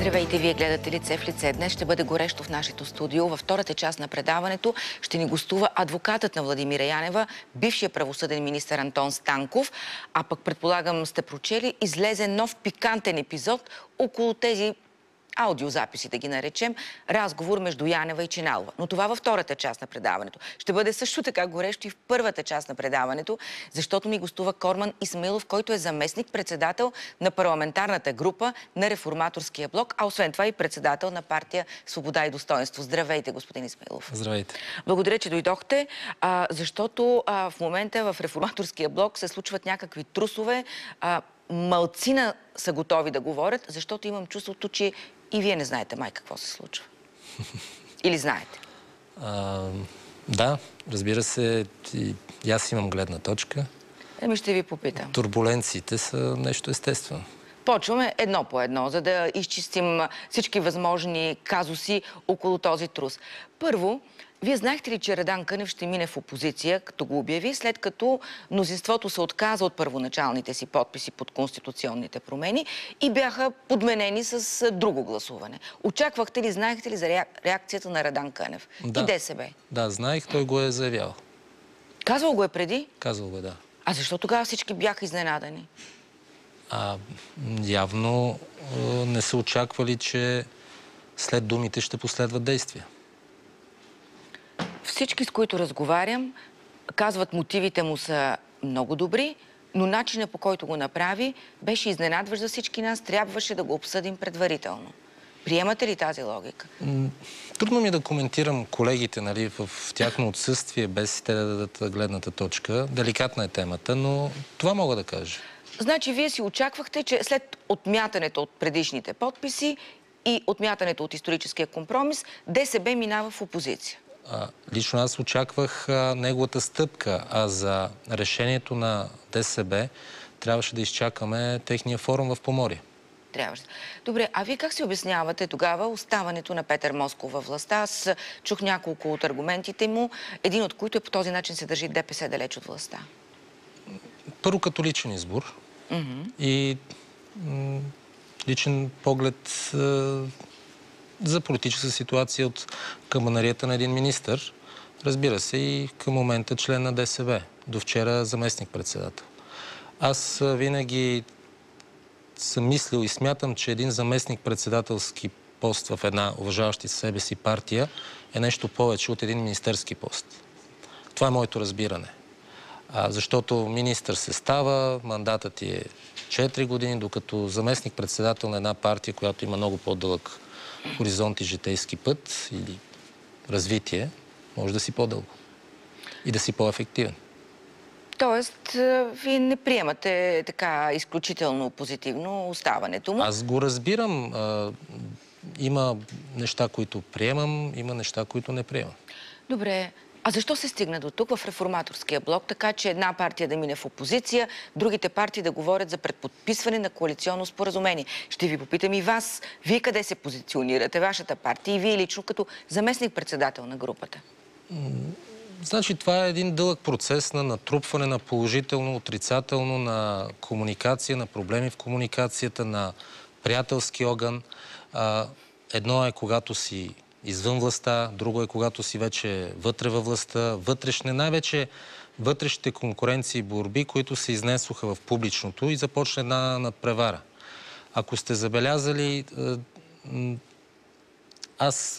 Здравейте, вие гледате Лице в лице. Днес ще бъде горещо в нашето студио. Във втората част на предаването ще ни гостува адвокатът на Владимира Янева, бившия правосъден министър Антон Станков. А пък, предполагам, сте прочели, излезе нов пикантен епизод около тези аудиозаписи, да ги наречем, разговор между Янева и Чиналова. Но това във втората част на предаването. Ще бъде също така горещо и в първата част на предаването, защото ми гостува Корман Исмаилов, който е заместник-председател на парламентарната група на Реформаторския блок, а освен това и председател на партия Свобода и достоинство. Здравейте, господин Исмаилов. Здравейте. Благодаря, че дойдохте, защото в момента в Реформаторския блок се случват някакви трусове. Малцина са готови да говорят, защото имам чувството, че и вие не знаете май какво се случва. Или знаете? Да, разбира се, и аз имам гледна точка. Ще ви попитам. Турбуленциите са нещо естествено. Почваме едно по едно, за да изчистим всички възможни казуси около този трус. Първо, вие знаехте ли, че Радан Кънев ще мине в опозиция, като го обяви, след като мнозинството се отказа от първоначалните си подписи под конституционните промени и бяха подменени с друго гласуване? Очаквахте ли, знаехте ли за реакцията на Радан Кънев и ДСБ? Да, знаех, той го е заявял. Казвал го е преди? Казвал го е, да. А защо тогава всички бяха изненадани? Явно не са очаквали, че след думите ще последват действия. Всички, с които разговарям, казват, мотивите му са много добри, но начинът, по който го направи, беше изненадващ за всички нас. Трябваше да го обсъдим предварително. Приемате ли тази логика? Трудно ми е да коментирам колегите, нали, в тяхно отсъствие, без те да дадат гледната точка. Деликатна е темата, но това мога да кажа. Значи, вие си очаквахте, че след отмятането от предишните подписи и отмятането от историческия компромис, ДСБ минава в опозиция. Лично аз очаквах неговата стъпка, а за решението на ДСБ трябваше да изчакаме техния форум в Поморие. Трябваше. Добре, а вие как си обяснявате тогава оставането на Петър Москов във властта? Аз чух няколко от аргументите му, един от които е по този начин се държи ДПС далеч от властта. Първо като личен избор и личен поглед за политическа ситуация от камбанарията на един министър. Разбира се, и към момента член на ДСБ. До вчера заместник-председател. Аз винаги съм мислил и смятам, че един заместник-председателски пост в една уважаваща себе си партия е нещо повече от един министерски пост. Това е моето разбиране. Защото министър се става, мандатът ти е 4 години, докато заместник-председател на една партия, която има много по-дълъг хоризонт и житейски път или развитие, може да си по-дълго и да си по-ефективен. Тоест, вие не приемате така изключително позитивно оставането му? Аз го разбирам. Има неща, които приемам, има неща, които не приемам. Добре. А защо се стигна до тук в Реформаторския блок, така че една партия да мине в опозиция, другите партии да говорят за предподписване на коалиционно споразумение? Ще ви попитам и вас. Вие къде се позиционирате, вашата партия и вие лично като заместник-председател на групата? Значи това е един дълъг процес на натрупване на положително, отрицателно, на комуникация, на проблеми в комуникацията, на приятелски огън. Едно е когато си извън властта, друго е когато си вече вътре във властта, най-вече вътрешните конкуренции и борби, които се изнесоха в публичното и започна една надпревара. Ако сте забелязали,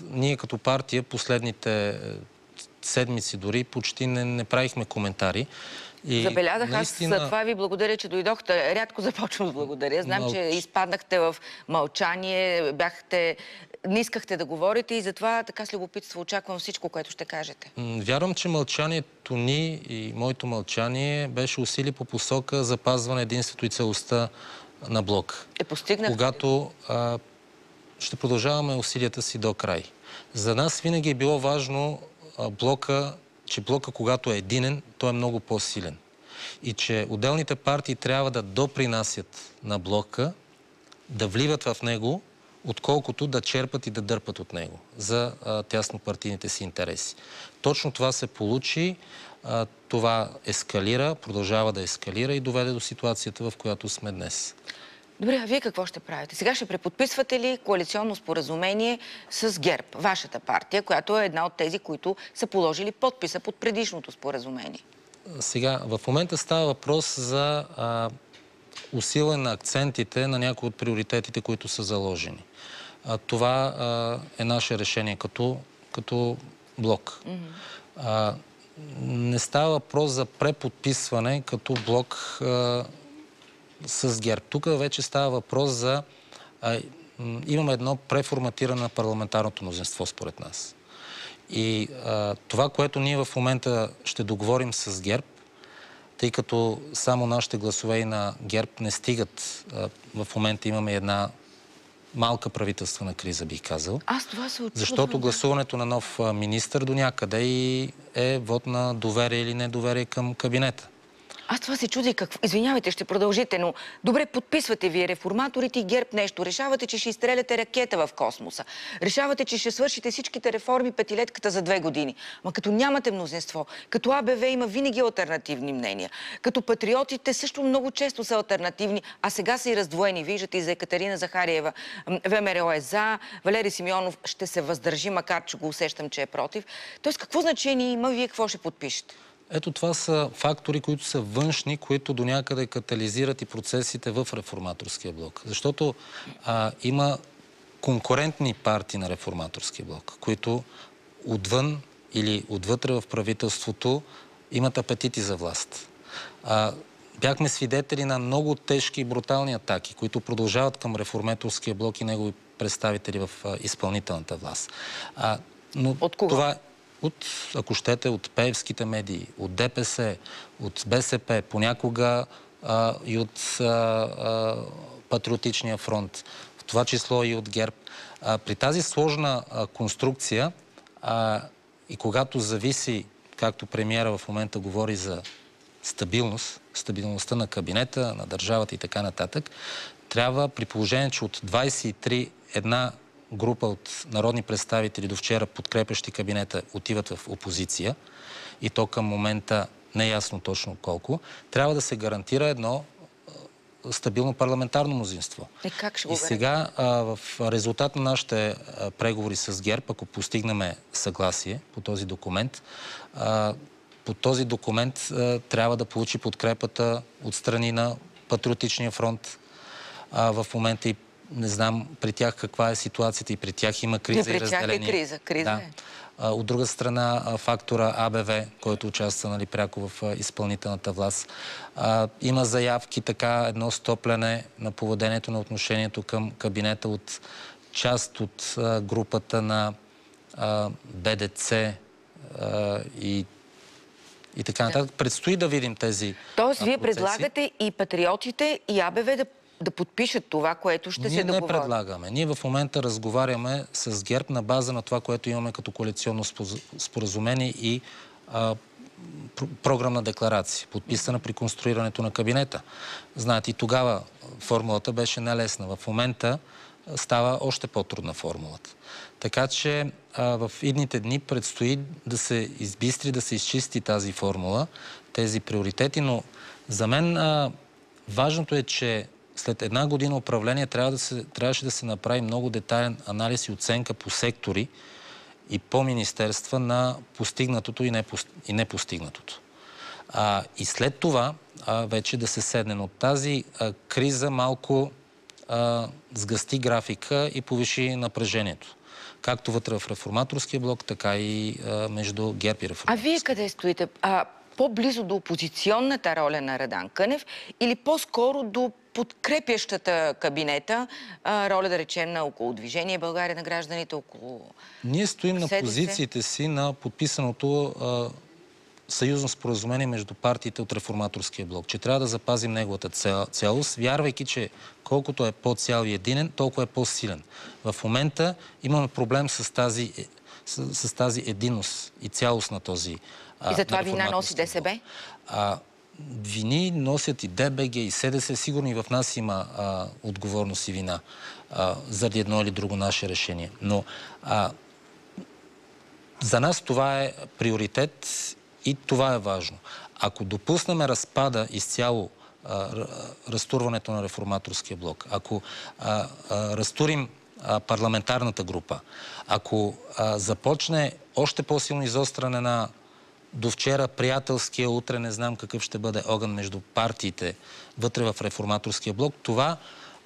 ние като партия последните седмици дори почти не правихме коментари. Забелязах, наистина... аз за това ви благодаря, че дойдохте. Рядко започвам с благодаря. Знам, че изпаднахте в мълчание, не искахте да говорите и затова така с любопитство очаквам всичко, което ще кажете. Вярвам, че мълчанието ни и моето мълчание беше усилие по посока запазване единството и целостта на блок. Постигнахте. Когато ще продължаваме усилията си до край. За нас винаги е било важно че блока, когато е единен, той е много по-силен. И че отделните партии трябва да допринасят на блока, да вливат в него, отколкото да черпат и да дърпат от него за тяснопартийните си интереси. Точно това се получи, това ескалира, продължава да ескалира и доведе до ситуацията, в която сме днес. Добре, а вие какво ще правите? Сега ще преподписвате ли коалиционно споразумение с ГЕРБ, вашата партия, която е една от тези, които са положили подписа под предишното споразумение? Сега, в момента става въпрос за усилване на акцентите на някои от приоритетите, които са заложени. Това е наше решение като блок. Не става въпрос за преподписване като блок с ГЕРБ. Тук вече става въпрос за... имаме едно преформатиране на парламентарното мнозинство, според нас. И това, което ние в момента ще договорим с ГЕРБ, тъй като само нашите гласове и на ГЕРБ не стигат, в момента имаме една малка правителствена криза, бих казал. Аз това се очудвам. Защото гласуването на нов министър до някъде и е вод на доверие или недоверие към кабинета. Аз това се чудя какво... Извинявайте, ще продължите, но добре, подписвате вие реформаторите и ГЕРБ нещо. Решавате, че ще изстреляте ракета в космоса. Решавате, че ще свършите всичките реформи петилетката за 2 години. Ма като нямате мнозинство, като АБВ има винаги алтернативни мнения, като патриотите също много често са алтернативни, а сега са и раздвоени. Виждате и за Екатерина Захариева. ВМРО е за, Валери Симеонов ще се въздържи, макар че го усещам, че е против. Тоест, какво значение има, вие какво ще подпишете? Ето това са фактори, които са външни, които до някъде катализират и процесите в реформаторския блок. Защото има конкурентни партии на реформаторския блок, които отвън или отвътре в правителството имат апетити за власт. Бяхме свидетели на много тежки и брутални атаки, които продължават към реформаторския блок и негови представители в изпълнителната власт. Но от кого? Това ако щете, от пеевските медии, от ДПС, от БСП, понякога и от Патриотичния фронт, в това число и от ГЕРБ. При тази сложна конструкция и когато зависи, както премиера в момента говори за стабилността на кабинета, на държавата и така нататък, трябва при положение, че от 23 една група от народни представители до вчера, подкрепящи кабинета, отиват в опозиция и то към момента не е ясно точно колко, трябва да се гарантира едно стабилно парламентарно мнозинство. И сега в резултат на нашите преговори с ГЕРБ, ако постигнем съгласие по този документ, трябва да получи подкрепата от страни на Патриотичния фронт. В момента и не знам при тях каква е ситуацията, и при тях има криза и разделение. При тях е криза. От друга страна, фактора АБВ, който участва пряко в изпълнителната власт. Има заявки, така, едно стопляне на поведението, на отношението към кабинета от част от групата на БДЦ и така нататък. Предстои да видим тези Тоест, вие процеси. предлагате и патриотите, и АБВ да подпишат това, което ще се договори. Ние не предлагаме. Ние в момента разговаряме с ГЕРБ на база на това, което имаме като коалиционно споразумение и програмна декларация, подписана при конструирането на кабинета. Знаете, и тогава формулата беше нелесна. В момента става още по-трудна формулата. Така че в идните дни предстои да се избистри, да се изчисти тази формула, тези приоритети, но за мен важното е, че след 1 година управление трябваше да се направи много детайлен анализ и оценка по сектори и по министерства на постигнатото и непостигнатото. И след това вече да се седне. Но тази криза малко сгъсти графика и повиши напрежението. Както вътре в реформаторския блок, така и между ГЕРБ и реформаторския. А вие къде стоите? По-близо до опозиционната роля на Радан Кънев или по-скоро до подкрепящата кабинета роля, да речем, на около Движение България на гражданите, около... Ние стоим на позициите си на подписаното съюзно споразумение между партиите от реформаторския блок, че трябва да запазим неговата цялост, вярвайки, че колкото е по-цял и единен, толкова е по-силен. В момента имаме проблем с тази единност и цялост на този И затова вина носи ДСБ? Вини носят и ДБГ, и СДС. Сигурно и в нас има отговорност и вина заради едно или друго наше решение. Но за нас това е приоритет и това е важно. Ако допуснем разпада изцяло разтурването на реформаторския блок, ако разтурим парламентарната група, ако започне още по-силно изостряне на до вчера приятелския, утре не знам какъв ще бъде огън между партиите вътре в реформаторския блок, това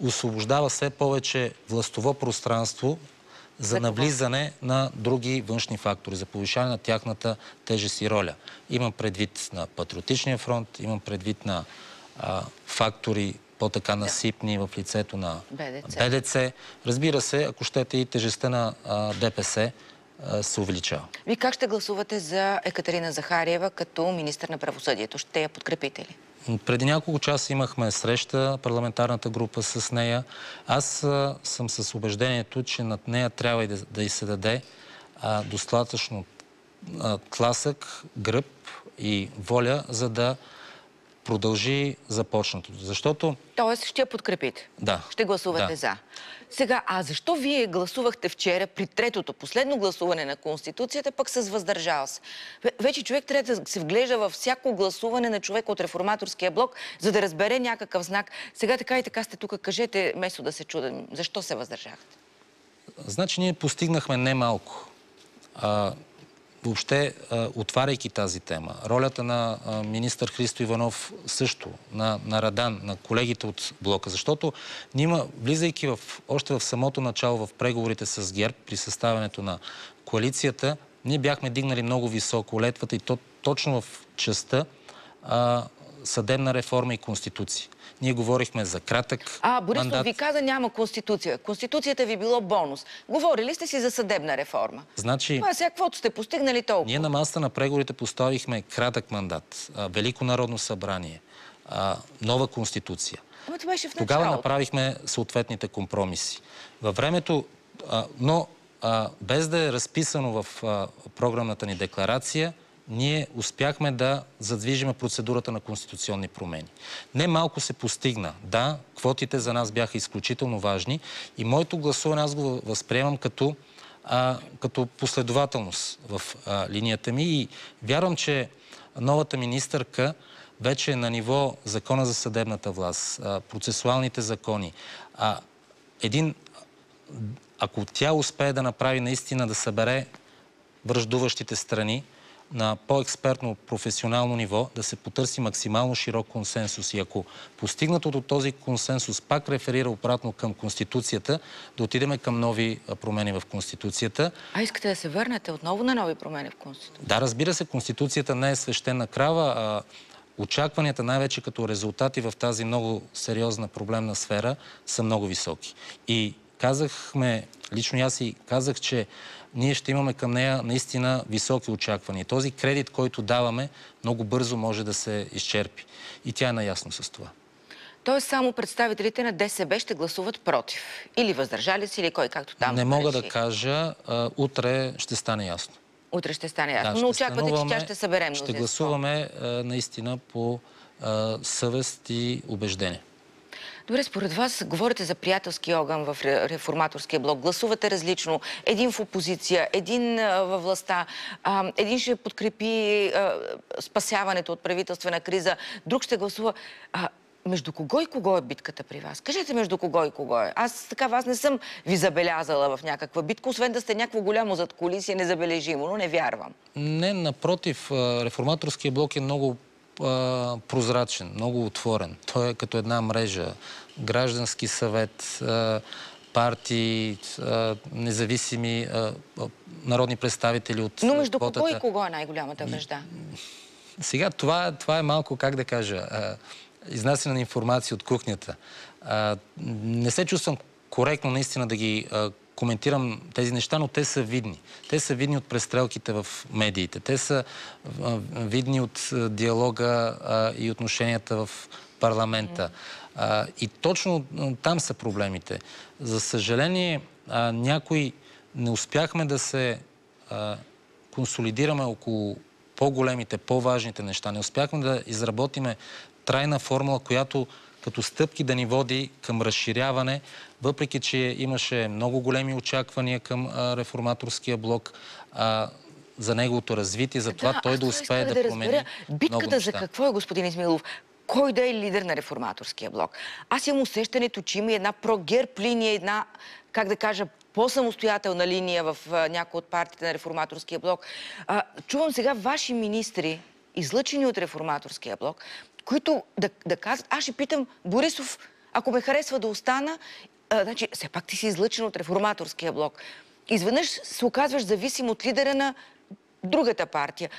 освобождава все повече властово пространство за навлизане на други външни фактори, за повишаване на тяхната тежест и роля. Имам предвид на Патриотичния фронт, имам предвид на фактори по-така насипни в лицето на БДЦ. Разбира се, ако щете, и тежестта на ДПС се увеличава. Вие как ще гласувате за Екатерина Захариева като министър на правосъдието? Ще я подкрепите ли? Преди няколко часа имахме среща, парламентарната група с нея. Аз съм с убеждението, че над нея трябва да й се даде достатъчно тласък, гръб и воля, за да продължи започнатото. Защото... Тоест ще я подкрепите? Да. Ще гласувате за. Сега, защо вие гласувахте вчера при третото, последно гласуване на Конституцията, пък с въздържал се? Вече човек трябва да се вглежда във всяко гласуване на човек от реформаторския блок, за да разбере някакъв знак. Сега така и така сте тук. Кажете, вместо да се чудим, защо се въздържахте? Значи ние постигнахме немалко. Въобще, отваряйки тази тема, ролята на министър Христо Иванов също, на Радан, на колегите от блока, защото влизайки още в самото начало в преговорите с ГЕРБ при съставянето на коалицията, ние бяхме дигнали много високо летвата и точно в частта съдебна реформа и конституция. Ние говорихме за кратък Борисов мандат. ви каза, няма конституция. Конституцията ви било бонус. Говорили сте си за съдебна реформа. Значи, това сега каквото сте постигнали толкова. Ние на масата на преговорите поставихме кратък мандат, Велико народно събрание, нова конституция. Това беше в началото. Тогава направихме съответните компромиси. Във времето, но без да е разписано в програмната ни декларация, ние успяхме да задвижим процедурата на конституционни промени. Не малко се постигна. Да, квотите за нас бяха изключително важни и моето гласуване аз го възприемам като последователност в линията ми и вярвам, че новата министърка вече е на ниво Закона за съдебната власт, процесуалните закони. Ако тя успее да направи наистина да събере враждуващите страни на по-експертно професионално ниво, да се потърси максимално широк консенсус. И ако постигнатото този консенсус пак реферира обратно към Конституцията, да отидем към нови промени в Конституцията. Искате да се върнете отново на нови промени в Конституцията? Да, разбира се, Конституцията не е свещена крава. Очакванията, най-вече като резултати в тази много сериозна проблемна сфера, са много високи. И лично аз и казах, че ние ще имаме към нея наистина високи очаквания. Този кредит, който даваме, много бързо може да се изчерпи. И тя е наясно с това. Тоест само представителите на ДСБ ще гласуват против? Или въздържали се, или кой, както там? Не мога да кажа. Утре ще стане ясно. Утре ще стане ясно. Но очаквате, че тя ще събере мнозинство. Ще гласуваме наистина по съвест и убеждение. Добре, според вас говорите за приятелски огън в реформаторския блок. Гласувате различно. Един в опозиция, един във властта. Един ще подкрепи спасяването от правителствена криза, друг ще гласува. Между кого и кого е битката при вас? Кажете между кого и кого е. Аз не съм ви забелязала в някаква битка, освен да сте някакво голямо задкулисие, незабележимо, но не вярвам. Не, напротив, реформаторския блок е много прозрачен, много отворен. Той е като една мрежа. Граждански съвет, партии, независими народни представители от Но между кого и кого е най-голямата вражда? Сега това е малко, как да кажа, изнасяне на информация от кухнята. Не се чувствам коректно наистина да ги коментирам тези неща, но те са видни. Те са видни от престрелките в медиите. Те са видни от диалога и отношенията в парламента. И точно там са проблемите. За съжаление, някои не успяхме да се консолидираме около по-големите, по-важните неща. Не успяхме да изработиме трайна формула, която като стъпки да ни води към разширяване, въпреки че имаше много големи очаквания към реформаторския блок за неговото развитие, за това той да успее да промени много неща. Битката за какво е, господин Исмаилов? кой да е лидер на реформаторския блок. Аз имам усещането, че има една про-герб линия, една, как да кажа, по-самостоятелна линия в някои от партиите на реформаторския блок. Чувам сега ваши министри, излъчени от реформаторския блок, които да казват, аз ще питам Борисов, ако ме харесва да остана, значи, все пак ти си излъчен от реформаторския блок. Изведнъж се оказваш зависим от лидера на другата партия.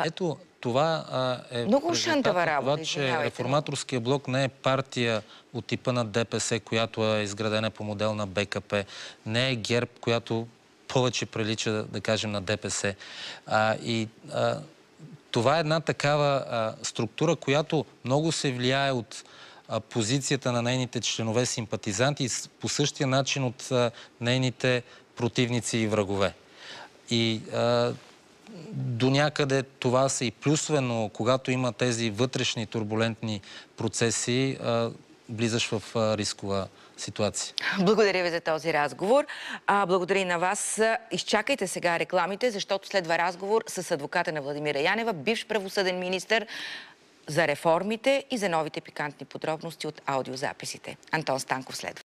Ето, това е много шантава работа, това, че реформаторския блок не е партия от типа на ДПС, която е изградена по модел на БКП, не е ГЕРБ, която повече прилича, да кажем, на ДПС. Това е една такава структура, която много се влияе от позицията на нейните членове симпатизанти и по същия начин от нейните противници и врагове. И до някъде това са и плюсове, но когато има тези вътрешни турбулентни процеси, влизаш в рискова ситуация. Благодаря ви за този разговор. Благодаря и на вас. Изчакайте сега рекламите, защото следва разговор с адвоката на Владимира Янева, бивш правосъден министър, за реформите и за новите пикантни подробности от аудиозаписите. Антон Станков следва.